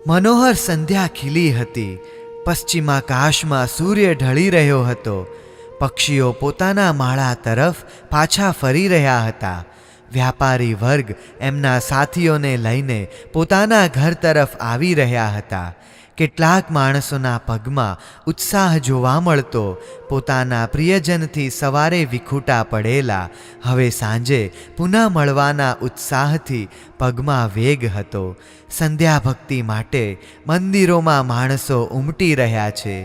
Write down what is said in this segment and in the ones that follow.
મનોહર સંધ્યા ખીલી હતી. પશ્ચિમાકાશમાં સૂર્ય ઢળી રહ્યો હતો. પક્ષીઓ પોતાના માળા તરફ પાછા ફરી રહ્યા હતા. વ્યાપારી વર્ગ એમના સાથીઓને લઈને પોતાના ઘર તરફ આવી રહ્યા હતા. કેટલાક માણસોના પગમાં ઉત્સાહ જોવા મળતો. પોતાના પ્રિયજનથી સવારે વિખૂટા પડેલા હવે સાંજે પુનઃ મળવાના ઉત્સાહથી પગમાં વેગ હતો. સંધ્યા ભક્તિ માટે મંદિરોમાં માણસો ઉમટી રહ્યા છે.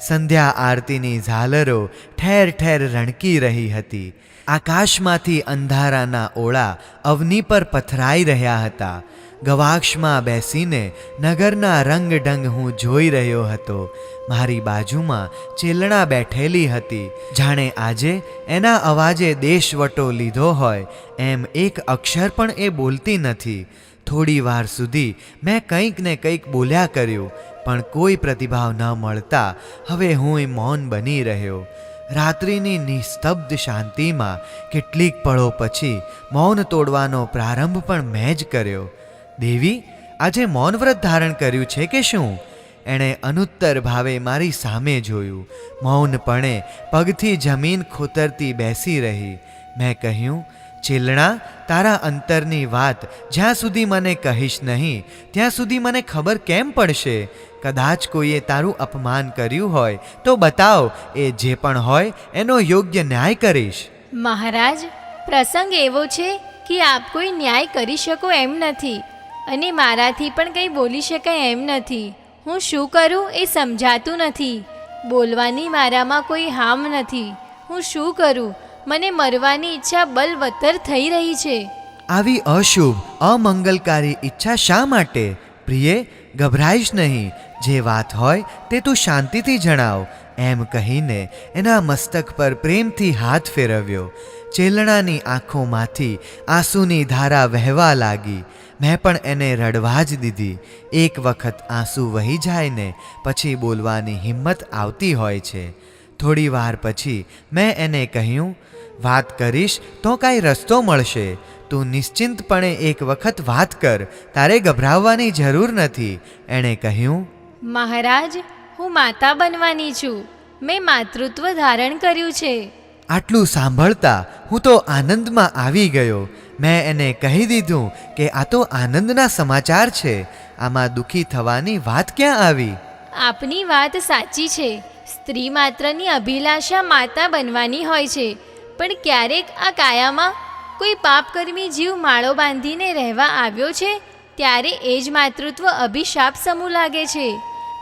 સંધ્યા આરતીની ઝાલરો ઠેર ઠેર રણકી રહી હતી. આકાશમાંથી અંધારાના ઓળા અવની પર પથરાઈ રહ્યા હતા. ગવાક્ષમાં બેસીને નગરના રંગઢંગ હું જોઈ રહ્યો હતો. મારી બાજુમાં ચેલણા બેઠેલી હતી. જાણે આજે એના અવાજે દેશવટો લીધો હોય એમ એક અક્ષર પણ એ બોલતી નથી. થોડી વાર સુધી મેં કંઈક ને કંઈક બોલ્યા કર્યું, પણ કોઈ પ્રતિભાવ ન મળતા હવે હું મૌન બની રહ્યો. રાત્રિની નિસ્તબ્ધ શાંતિમાં કેટલીક પળો પછી મૌન તોડવાનો પ્રારંભ પણ મેં જ કર્યો. દેવી, આજે મૌન વ્રત ધારણ કર્યું છે કે શું? એણે અનુત્તર ભાવે મારી સામે જોયું. મૌનપણે પગથી જમીન ખોતરતી બેસી રહી. મેં કહ્યું, ચેલણા, તારા અંતરની વાત જ્યાં સુધી મને કહીશ નહીં ત્યાં સુધી મને ખબર કેમ પડશે? કદાચ કોઈએ તારું અપમાન કર્યું હોય તો બતાવ. એ જે પણ હોય એનો યોગ્ય ન્યાય કરીશ. મહારાજ, પ્રસંગ એવો છે કે આપ કોઈ ન્યાય કરી શકો એમ નથી, અને મારાથી પણ કંઈ બોલી શકાય એમ નથી. હું શું કરું એ સમજાતું નથી. બોલવાની મારામાં કોઈ હામ નથી. હું શું કરું? મને મરવાની ઈચ્છા બલવત્તર થઈ રહી છે. આવી અશુભ અમંગલકારી ઈચ્છા શા માટે? પ્રિયે, ગભરાઈશ નહીં. જે વાત હોય તે તું શાંતિથી જણાવ. એમ કહીને એના મસ્તક પર પ્રેમથી હાથ ફેરવ્યો. ચેલણાની આંખોમાંથી આંસુની ધારા વહેવા લાગી. મેં પણ એને રડવા જ દીધી. એક વખત આંસુ વહી જાય ને પછી બોલવાની હિંમત આવતી હોય છે. થોડી વાર પછી મેં એને કહ્યું, વાત કરીશ તો કાંઈ રસ્તો મળશે. તું નિશ્ચિંતપણે એક વખત વાત કર. તારે ગભરાવવાની જરૂર નથી. એણે કહ્યું, મહારાજ, હું માતા બનવાની છું. મેં માતૃત્વ ધારણ કર્યું છે. આટલું સાંભળતા હું તો આનંદમાં આવી ગયો. મેં એને કહી દીધું કે આ તો આનંદના સમાચાર છે. આમાં દુઃખી થવાની વાત ક્યાં આવી? આપની વાત સાચી છે. સ્ત્રી માત્રની અભિલાષા માતા બનવાની હોય છે, પણ ક્યારેક આ કાયામાં કોઈ પાપકર્મી જીવ માળો બાંધીને રહેવા આવ્યો છે ત્યારે એ જ માતૃત્વ અભિશાપ સમૂહ લાગે છે.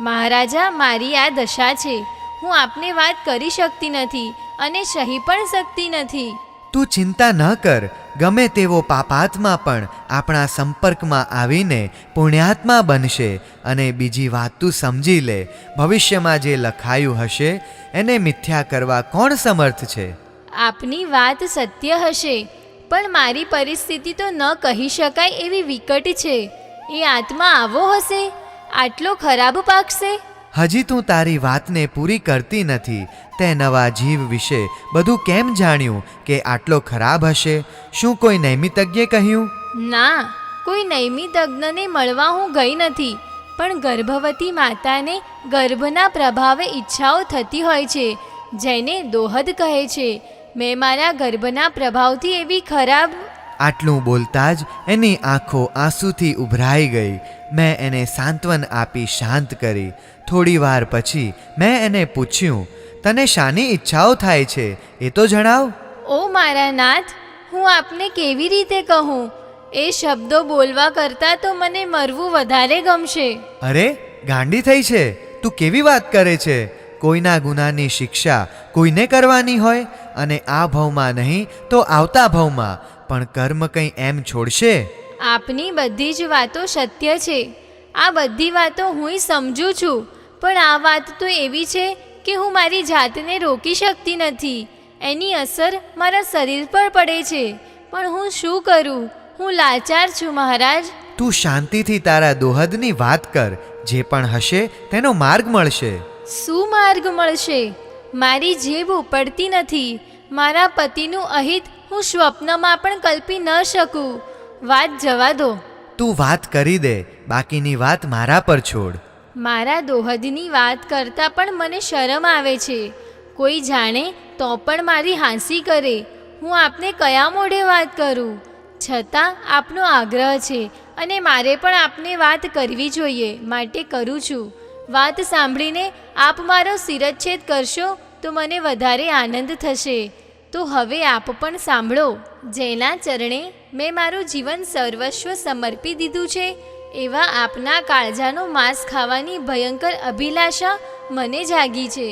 મહારાજા, મારી આ દશા છે. હું આપને વાત કરી શકતી નથી અને સહી પણ શકતી નથી. તું ચિંતા ન કર. ગમે તેવો પાપાત્મા પણ આપણા સંપર્કમાં આવીને પુણ્યાત્મા બનશે. અને બીજી વાત તું સમજી લે, ભવિષ્યમાં જે લખાયું હશે એને મિથ્યા કરવા કોણ સમર્થ છે? આપની વાત સત્ય હશે, પણ મારી પરિસ્થિતિ તો ન કહી શકાય એવી વિકટ છે. એ આત્મા આવો હશે? આટલો ખરાબ પાકશે? હજી તું તારી વાતને પૂરી કરતી નથી. તે નવા જીવ વિશે બધું કેમ જાણ્યું કે આટલો ખરાબ હશે? શું કોઈ નૈમિતજ્ઞે કહ્યું? ના, કોઈ નૈમિતજ્ઞને મળવા હું ગઈ નથી, પણ ગર્ભવતી માતાને ગર્ભના પ્રભાવે ઈચ્છાઓ થતી હોય છે, જેને દોહદ કહે છે. મેં મારા ગર્ભના પ્રભાવથી એવી ખરાબ... આટલું બોલતા જ એની આંખો આંસુથી ઉભરાઈ ગઈ. મેં એને સાંત્વન આપી શાંત કરી. થોડી વાર પછી મેં એને પૂછ્યું, તને શાની ઈચ્છાઓ થાય છે એ તો જણાવ. ઓ મારા નાથ, હું આપને કેવી રીતે કહું? એ શબ્દો બોલવા કરતાં તો મને મરવું વધારે ગમશે. અરે, ગાંડી થઈ છે તું? કેવી વાત કરે છે? કોઈના ગુનાની શિક્ષા કોઈને કરવાની હોય, અને આ ભવમાં નહીં તો આવતા ભવમાં. પણ કર્મ કંઈ એમ છોડશે? આપની બધી જ વાતો સત્ય છે. આ બધી વાતો હું સમજું છું, પણ આ વાત તો એવી છે કે હું મારી જાતને રોકી શકતી નથી. એની અસર મારા શરીર પર પડે છે, પણ હું શું કરું? હું લાચાર છું મહારાજ. તું શાંતિથી તારા દોહદની વાત કર. જે પણ હશે તેનો માર્ગ મળશે. શું માર્ગ મળશે? મારી જીભ ઉપડતી નથી. મારા પતિનું અહિત હું સ્વપ્નમાં પણ કલ્પી ન શકું. વાત જવા દો. તું વાત કરી દે. બાકીની વાત મારા પર છોડ. મારા દોહદની વાત કરતાં પણ મને શરમ આવે છે. કોઈ જાણે તો પણ મારી હાંસી કરે. હું આપને કયા મોઢે વાત કરું? છતાં આપનો આગ્રહ છે અને મારે પણ આપને વાત કરવી જોઈએ, માટે કરું છું. વાત સાંભળીને આપ મારો શિરચ્છેદ કરશો તો મને વધારે આનંદ થશે. તો હવે આપ પણ સાંભળો. જેના ચરણે મેં મારું જીવન સર્વસ્વ સમર્પી દીધું છે, એવા આપના કાળજાનો માંસ ખાવાની ભયંકર અભિલાષા મને જાગી છે.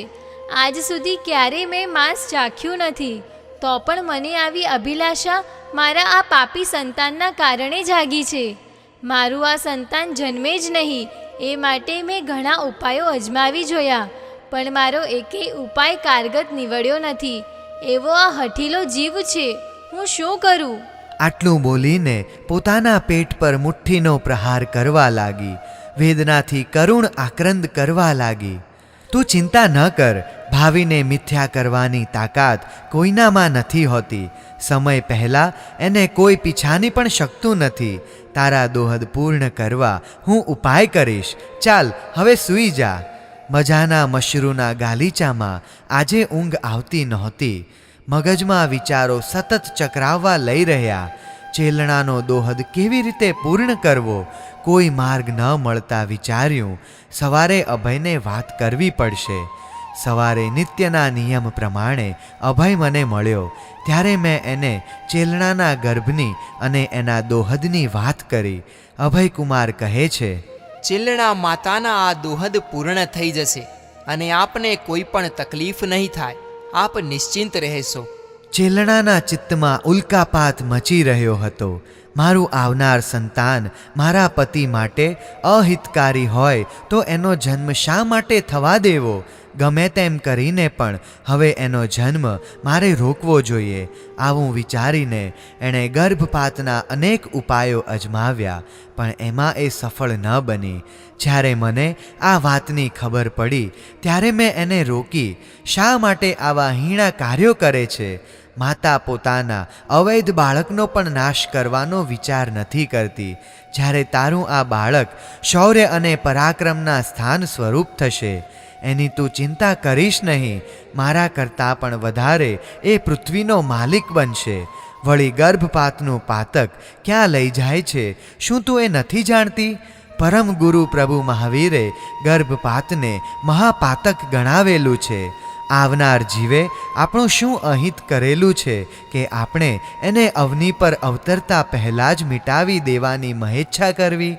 આજ સુધી ક્યારેય મેં માંસ ચાખ્યું નથી, તો પણ મને આવી અભિલાષા મારા આ પાપી સંતાનના કારણે જાગી છે. મારું આ સંતાન જન્મે જ નહીં એ માટે મેં ઘણા ઉપાયો અજમાવી જોયા, પણ મારો એકેય ઉપાય કારગત નીવડ્યો નથી. એવો આ હઠીલો જીવ છે, હું શું કરું? આટલું બોલીને પોતાના પેટ પર મુઠ્ઠીનો પ્રહાર કરવા લાગી. વેદનાથી કરુણ આક્રંદ કરવા લાગી. તું ચિંતા ન કર, ભાવિને મિથ્યા કરવાની તાકાત કોઈનામાં નથી હોતી. સમય પહેલાં એને કોઈ પીછાની પણ શકતું નથી. તારા દોહદ પૂર્ણ કરવા હું ઉપાય કરીશ. ચાલ હવે સૂઈ જા. મજાના મશરૂના ગાલીચામાં આજે ઊંઘ આવતી નહોતી. મગજમાં વિચારો સતત ચક્રાવવા લઈ રહ્યા. ચેલણાનો દોહદ કેવી રીતે પૂર્ણ કરવો? કોઈ માર્ગ ન મળતા વિચાર્યું સવારે અભયને વાત કરવી પડશે. સવારે નિત્યના નિયમ પ્રમાણે અભય મને મળ્યો. ત્યારે મેં એને ચેલણાના ગર્ભની અને એના દોહદની વાત કરી. અભયકુમાર કહે છે, ચેલણા માતાના આ દોહદ પૂર્ણ થઈ જશે અને આપને કોઈ પણ તકલીફ નહીં થાય. આપ નિશ્ચિંત રહેશો. ચેલણાના ચિત્તમાં ઉલ્કાપાત મચી રહ્યો હતો. મારું આવનાર સંતાન મારા પતિ માટે અહિતકારી હોય તો એનો જન્મ શા માટે થવા દેવો? ગમે તેમ કરીને પણ હવે એનો જન્મ મારે રોકવો જોઈએ. આવું વિચારીને એણે ગર્ભપાતના અનેક ઉપાયો અજમાવ્યા, પણ એમાં એ સફળ ન બની. જ્યારે મને આ વાતની ખબર પડી ત્યારે મેં એને રોકી. શા માટે આવા હીણા કાર્યો કરે છે? માતા પોતાના અવૈધ બાળકનો પણ નાશ કરવાનો વિચાર નથી કરતી. જ્યારે તારું આ બાળક શૌર્ય અને પરાક્રમના સ્થાન સ્વરૂપ થશે, એની તું ચિંતા કરીશ નહીં. મારા કરતાં પણ વધારે એ પૃથ્વીનો માલિક બનશે. વળી ગર્ભપાતનું પાતક ક્યાં લઈ જાય છે, શું તું એ નથી જાણતી? પરમ ગુરુ પ્રભુ મહાવીરે ગર્ભપાતને મહાપાતક ગણાવેલું છે. આવનાર જીવે આપણું શું અહિત કરેલું છે કે આપણે એને અવની પર અવતરતા પહેલાં જ મિટાવી દેવાની મહેચ્છા કરવી?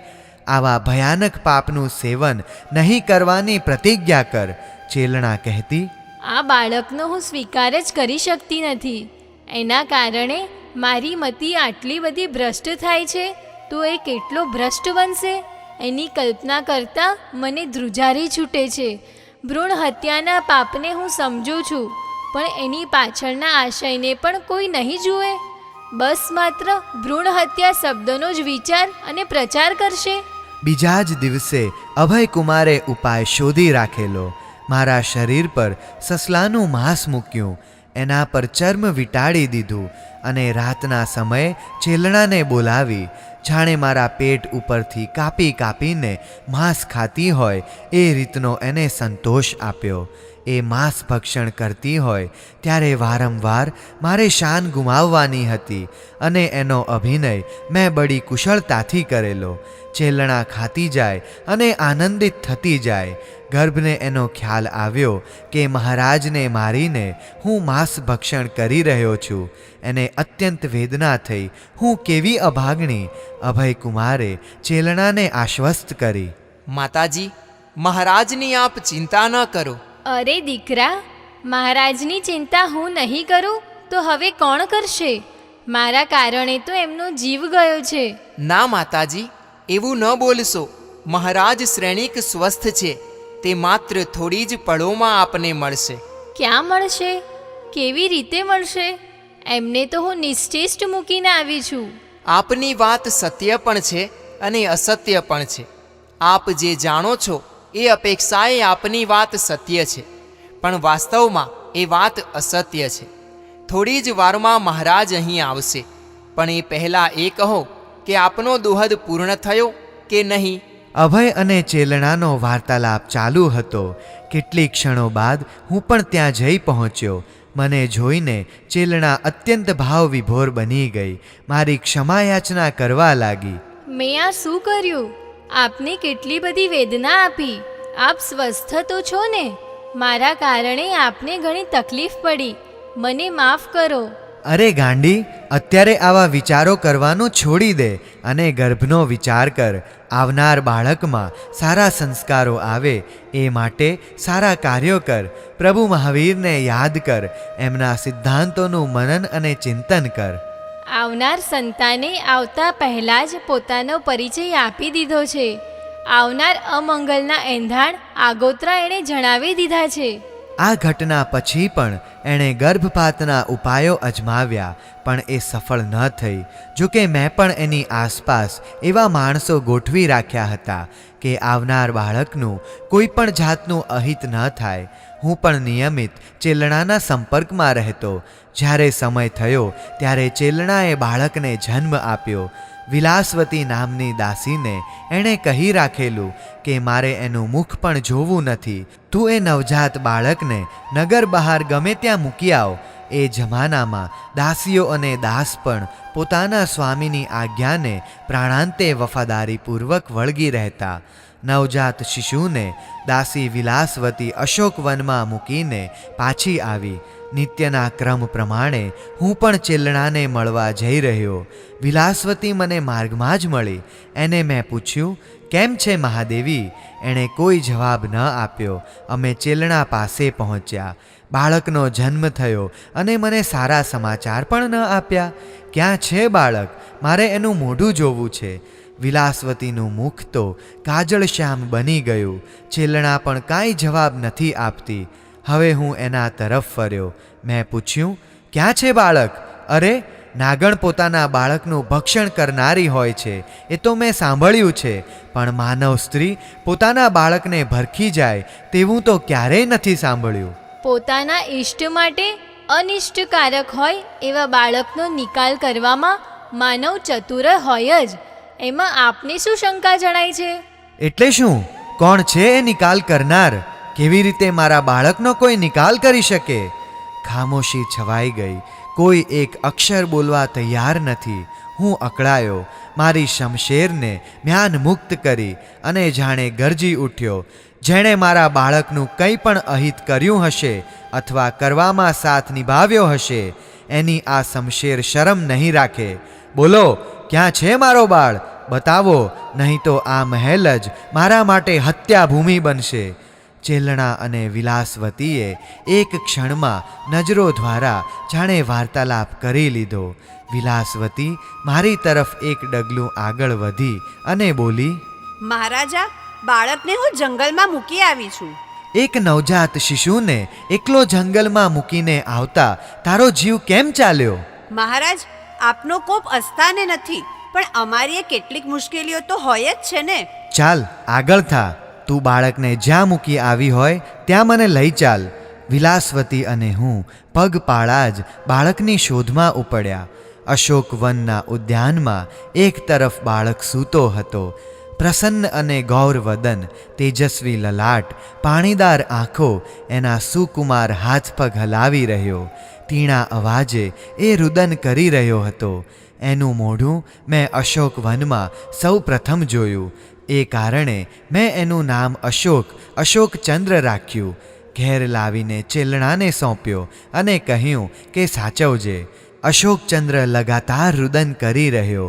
આવા ભયાનક પાપનું સેવન નહીં કરવાની પ્રતિજ્ઞા કર. ચેલણા કહેતી, આ બાળકનો હું સ્વીકાર જ કરી શકતી નથી. એના કારણે મારી મતિ આટલી બધી ભ્રષ્ટ થાય છે, તો એ કેટલો ભ્રષ્ટ બનશે એની કલ્પના કરતાં મને ધ્રુજારી છૂટે છે. ભ્રૂણ હત્યાના પાપને હું સમજું છું, પણ એની પાછળના આશયને પણ કોઈ નહીં જુએ. બસ માત્ર ભ્રૂણ હત્યા શબ્દનો જ વિચાર અને પ્રચાર કરશે. બીજા જ દિવસે અભયકુમારે ઉપાય શોધી રાખેલો. મારા શરીર પર સસલાનું માંસ મૂક્યું, એના પર ચર્મ વીંટાળી દીધું અને રાતના સમયે ચેલણાને બોલાવી જાણે મારા પેટ ઉપરથી કાપી કાપીને માંસ ખાતી હોય એ રીતનો એને સંતોષ આપ્યો. એ માંસ ભક્ષણ કરતી હોય ત્યારે વારંવાર મારે શાન ગુમાવવાની હતી અને એનો અભિનય મેં બડી કુશળતાથી કરેલો. ચેલણા ખાતી જાય અને આનંદિત થતી જાય. ગર્ભને એનો ખ્યાલ આવ્યો કે મહારાજને મારીને હું માંસ ભક્ષણ કરી રહ્યો છું. એને અત્યંત વેદના થઈ. હું કેવી અભાગણી! અભયકુમારે ચેલણાને આશ્વસ્ત કરી. માતાજી, મહારાજની આપ ચિંતા ન કરો. અરે દીકરા, મહારાજની ચિંતા હું નહીં કરું તો હવે કોણ કરશે? મારા કારણે તો એમનો જીવ ગયો છે. ના માતાજી, એવું ન બોલશો. મહારાજ શ્રેણીક સ્વસ્થ છે. તે માત્ર થોડી જ પળોમાં આપને મળશે. ક્યાં મળશે? કેવી રીતે મળશે? એમને તો હું નિશ્ચેષ્ટ મૂકીને આવી છું. આપની વાત સત્ય પણ છે અને અસત્ય પણ છે. આપ જે જાણો છો એ અપેક્ષાએ આપની વાત સત્ય છે, પણ વાસ્તવમાં એ વાત અસત્ય છે. થોડી જ વારમાં મહારાજ અહીં આવશે, પણ એ પહેલાં એ કહો કે આપનો દોહદ પૂર્ણ થયો કે નહીં? અભય અને ચેલણાનો વાર્તાલાપ ચાલુ હતો. કેટલીક ક્ષણો બાદ હું પણ ત્યાં જઈ પહોંચ્યો. મને જોઈને ચેલણા અત્યંત ભાવ વિભોર બની ગઈ. મારી ક્ષમાયાચના કરવા લાગી. મેં આ શું કર્યું? આપને કેટલી બધી વેદના આપી. આપ સ્વસ્થ તો છો ને? મારા કારણે આપને ઘણી તકલીફ પડી. મને માફ કરો. અરે ગાંડી, અત્યારે આવા વિચારો કરવાનું છોડી દે અને ગર્ભનો વિચાર કર. આવનાર બાળકમાં સારા સંસ્કારો આવે એ માટે સારા કાર્યો કર. પ્રભુ મહાવીરને યાદ કર. એમના સિદ્ધાંતોનું મનન અને ચિંતન કર. આવનાર સંતાને આવતા પહેલાં જ પોતાનો પરિચય આપી દીધો છે. આવનાર અમંગલના એંધાણ આગોતરા એણે જણાવી દીધા છે. આ ઘટના પછી પણ એણે ગર્ભપાતના ઉપાયો અજમાવ્યા, પણ એ સફળ ન થઈ. જોકે મેં પણ એની આસપાસ એવા માણસો ગોઠવી રાખ્યા હતા કે આવનાર બાળકનું કોઈ પણ જાતનું અહિત ન થાય. હું પણ નિયમિત ચેલણાના સંપર્કમાં રહેતો. જ્યારે સમય થયો ત્યારે ચેલણાએ બાળકને જન્મ આપ્યો. વિલાસવતી નામની દાસીને એણે કહી રાખેલું કે મારે એનું મુખ પણ જોવું નથી. તું એ નવજાત બાળકને નગર બહાર ગમે ત્યાં મૂકી આવ. એ જમાનામાં દાસીઓ અને દાસ પણ પોતાના સ્વામીની આજ્ઞાને પ્રાણાંતે વફાદારીપૂર્વક વળગી રહેતા. નવજાત શિશુને દાસી વિલાસવતી અશોકવનમાં મૂકીને પાછી આવી. નિત્યના ક્રમ પ્રમાણે હું પણ ચેલણાને મળવા જઈ રહ્યો. વિલાસવતી મને માર્ગમાં જ મળી. એને મેં પૂછ્યું, કેમ છે મહાદેવી? એણે કોઈ જવાબ ન આપ્યો. અમે ચેલણા પાસે પહોંચ્યા. બાળકનો જન્મ થયો અને મને સારા સમાચાર પણ ન આપ્યા. ક્યાં છે બાળક? મારે એનું મોઢું જોવું છે. વિલાસવતીનું મુખ તો કાજળ શ્યામ બની ગયું. ચેલણા પણ કાંઈ જવાબ નથી આપતી. હવે હું એના તરફ ફર્યો. મેં પૂછ્યું, ક્યાં છે બાળક? અરે, નાગણ પોતાના બાળકનું ભક્ષણ કરનારી હોય છે એ તો મેં સાંભળ્યું છે, પણ માનવ સ્ત્રી પોતાના બાળકને ભરખી જાય તેવું તો ક્યારેય નથી સાંભળ્યું. પોતાના ઇષ્ટ માટે અનિષ્ટકારક હોય એવા બાળકનો નિકાલ કરવામાં માનવ ચતુર હોય જ. એમાં આપને શું શંકા જણાય છે? એટલે શું? કોણ છે એ નિકાલ કરનાર? કેવી રીતે મારા બાળકનો કોઈ નિકાલ કરી શકે? ખામોશી છવાઈ ગઈ. કોઈ એક અક્ષર બોલવા તૈયાર નથી. હું અકળાયો. મારી શમશેરને મ્યાન મુક્ત કરી અને જાણે ગરજી ઉઠ્યો. જેણે મારા બાળકનું કંઈ પણ અહિત કર્યું હશે અથવા કરવામાં સાથ નિભાવ્યો હશે એની આ શમશેર શરમ નહીં રાખે. બોલો, ક્યાં છે મારો બાળ? બતાવો, નહીં તો આ મહેલ જ મારા માટે હત્યાભૂમિ બનશે. ચેલણા અને વિલાસવતીએ એક ક્ષણમાં નજરો દ્વારા જાણે વાર્તાલાપ કરી લીધો. વિલાસવતી મારી તરફ એક ડગલું આગળ વધી અને બોલી, મહારાજા, બાળકને હું જંગલમાં મૂકી આવી છું. એક નવજાત શિશુને એકલો જંગલમાં મૂકીને આવતા તારો જીવ કેમ ચાલ્યો? મહારાજ, આપનો કોપ અસ્થાને નથી, પણ અમારી કેટલીક મુશ્કેલીઓ તો હોય જ છે ને. ચાલ આગળ થા. તું બાળકને જ્યાં મૂકી આવી હોય ત્યાં મને લઈ ચાલ. વિલાસવતી અને હું પગપાળા જ બાળકની શોધમાં ઉપડ્યા. અશોકવનના ઉદ્યાનમાં એક તરફ બાળક સૂતો હતો. પ્રસન્ન અને ગૌરવદન, તેજસ્વી લલાટ, પાણીદાર આંખો, એના સુકુમાર હાથ પગ હલાવી રહ્યો. તીણા અવાજે એ રુદન કરી રહ્યો હતો. એનું મોઢું મેં અશોકવનમાં સૌ પ્રથમ જોયું. એ કારણે મેં એનું નામ અશોકચંદ્ર રાખ્યું. ઘેર લાવીને ચેલણાને સોંપ્યો અને કહ્યું કે સાચવજે. અશોકચંદ્ર લગાતાર રુદન કરી રહ્યો.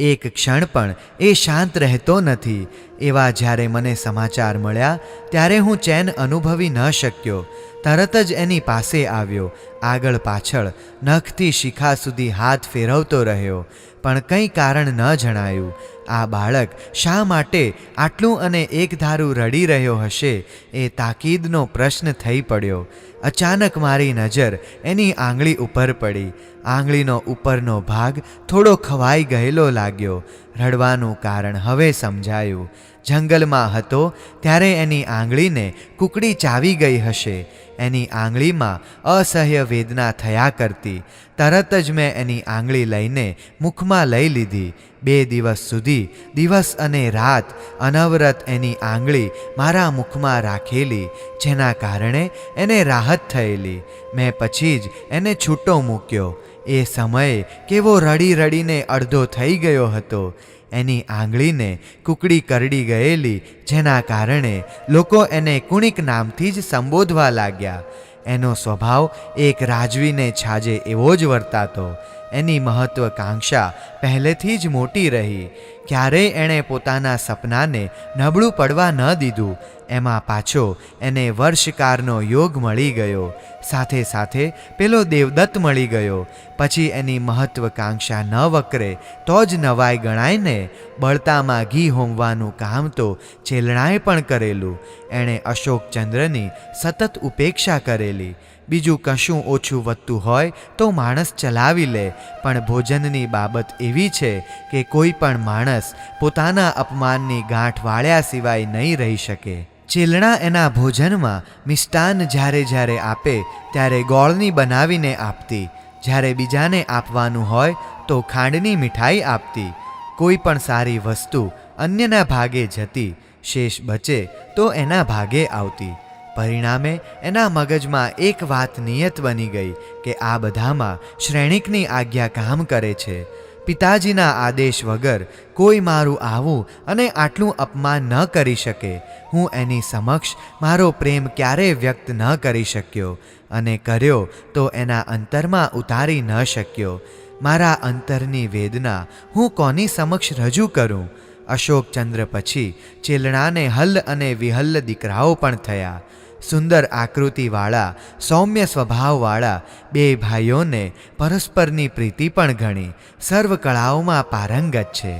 એક ક્ષણ પણ એ શાંત રહેતો નથી. એવા જ્યારે મને સમાચાર મળ્યા ત્યારે હું ચેન અનુભવી ન શક્યો. તરત જ એની પાસે આવ્યો. આગળ પાછળ નખથી શિખા સુધી હાથ ફેરવતો રહ્યો, પણ કંઈ કારણ ન જણાયું. આ બાળક શા માટે આટલું અને એકધારું રડી રહ્યો હશે એ તાકીદનો પ્રશ્ન થઈ પડ્યો. અચાનક મારી નજર એની આંગળી ઉપર પડી. આંગળીનો ઉપરનો ભાગ થોડો ખવાઈ ગયેલો લાગ્યો. રડવાનું કારણ હવે સમજાયું. જંગલમાં હતો ત્યારે એની આંગળીને કુકડી ચાવી ગઈ હશે. એની આંગળીમાં અસહ્ય વેદના થયા કરતી. તરત જ મેં એની આંગળી લઈને મુખમાં લઈ લીધી. 2 દિવસ સુધી દિવસ અને રાત અનવરત એની આંગળી મારા મુખમાં રાખેલી, જેના કારણે એને રાહત થયેલી. મેં પછી જ એને છૂટો મૂક્યો. એ સમયે કેવો રડી રડીને અડધો થઈ ગયો હતો. એની આંગળીને કુકડી કરડી ગયેલી, જેના કારણે લોકો એને કુણિક નામથી જ સંબોધવા લાગ્યા. એનો સ્વભાવ એક રાજવીને છાજે એવો જ વર્તાતો. એની મહત્વકાંક્ષા પહેલેથી જ મોટી રહી. ક્યારેય એણે પોતાના સપનાને નબળું પડવા ન દીધું. એમાં પાછો એને વર્ષકારનો યોગ મળી ગયો. સાથે સાથે પેલો દેવદત્ત મળી ગયો. પછી એની મહત્વકાંક્ષા ન વકરે તો જ નવાઈ ગણાય ને. બળતામાં ઘી હોમવાનું કામ તો ચેલણાએ પણ કરેલું. એણે અશોકચંદ્રની સતત ઉપેક્ષા કરેલી. બીજું કશું ઓછું વધતું હોય તો માણસ ચલાવી લે, પણ ભોજનની બાબત એવી છે કે કોઈ પણ માણસ પોતાના અપમાનની ગાંઠ વાળ્યા સિવાય નહીં રહી શકે. ચેલણા એના ભોજનમાં મિષ્ટાન જ્યારે જ્યારે આપે ત્યારે ગોળની બનાવીને આપતી. જ્યારે બીજાને આપવાનું હોય તો ખાંડની મીઠાઈ આપતી. કોઈ પણ સારી વસ્તુ અન્યના ભાગે જતી, શેષ બચે તો એના ભાગે આવતી. પરિણામે એના મગજમાં એક વાત નિયત બની ગઈ કે આ બધામાં શ્રેણિકની આજ્ઞા કામ કરે છે. પિતાજીના આદેશ વગર કોઈ મારું આવું અને આટલું અપમાન ન કરી શકે. હું એની સમક્ષ મારો પ્રેમ ક્યારેય વ્યક્ત ન કરી શક્યો, અને કર્યો તો એના અંતરમાં ઉતારી ન શક્યો. મારા અંતરની વેદના હું કોની સમક્ષ રજૂ કરું? અશોકચંદ્ર પછી ચેલણાને હલ્લ અને વિહલ્લ દીકરાઓ પણ થયા. સુંદર આકૃતિવાળા, સૌમ્ય સ્વભાવવાળા 2 ભાઈઓને પરસ્પરની પ્રીતિ પણ ઘણી. સર્વ કળાઓમાં પારંગત છે.